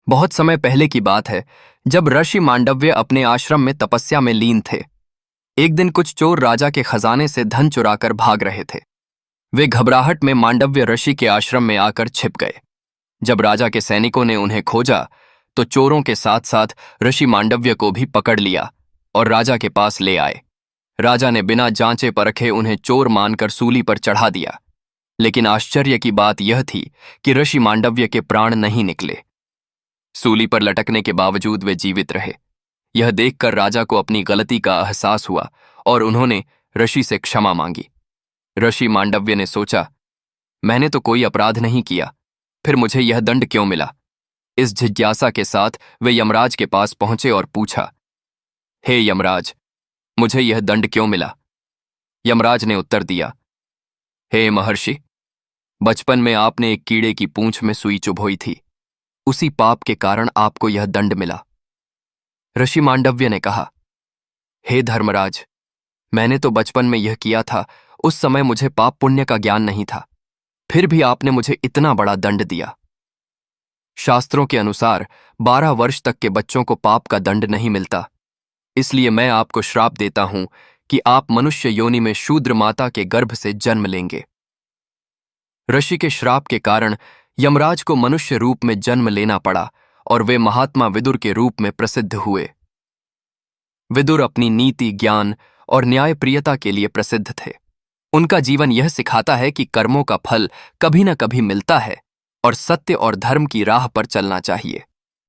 बहुत समय पहले की बात है, जब ऋषि मांडव्य अपने आश्रम में तपस्या में लीन थे। एक दिन कुछ चोर राजा के खजाने से धन चुराकर भाग रहे थे। वे घबराहट में मांडव्य ऋषि के आश्रम में आकर छिप गए। जब राजा के सैनिकों ने उन्हें खोजा तो चोरों के साथ साथ ऋषि मांडव्य को भी पकड़ लिया और राजा के पास ले आए। राजा ने बिना जांचे परखे उन्हें चोर मानकर सूली पर चढ़ा दिया। लेकिन आश्चर्य की बात यह थी कि ऋषि मांडव्य के प्राण नहीं निकले। सूली पर लटकने के बावजूद वे जीवित रहे। यह देखकर राजा को अपनी गलती का एहसास हुआ और उन्होंने ऋषि से क्षमा मांगी। ऋषि मांडव्य ने सोचा, मैंने तो कोई अपराध नहीं किया, फिर मुझे यह दंड क्यों मिला? इस जिज्ञासा के साथ वे यमराज के पास पहुंचे और पूछा, हे यमराज, मुझे यह दंड क्यों मिला? यमराज ने उत्तर दिया, हे महर्षि, बचपन में आपने एक कीड़े की पूंछ में सुई चुभोई थी। उसी पाप के कारण आपको यह दंड मिला। ऋषि मांडव्य ने कहा, हे धर्मराज, मैंने तो बचपन में यह किया था। उस समय मुझे पाप पुण्य का ज्ञान नहीं था, फिर भी आपने मुझे इतना बड़ा दंड दिया। शास्त्रों के अनुसार 12 वर्ष तक के बच्चों को पाप का दंड नहीं मिलता। इसलिए मैं आपको श्राप देता हूं कि आप मनुष्य योनि में शूद्र माता के गर्भ से जन्म लेंगे। ऋषि के श्राप के कारण यमराज को मनुष्य रूप में जन्म लेना पड़ा और वे महात्मा विदुर के रूप में प्रसिद्ध हुए। विदुर अपनी नीति, ज्ञान और न्यायप्रियता के लिए प्रसिद्ध थे। उनका जीवन यह सिखाता है कि कर्मों का फल कभी न कभी मिलता है और सत्य और धर्म की राह पर चलना चाहिए।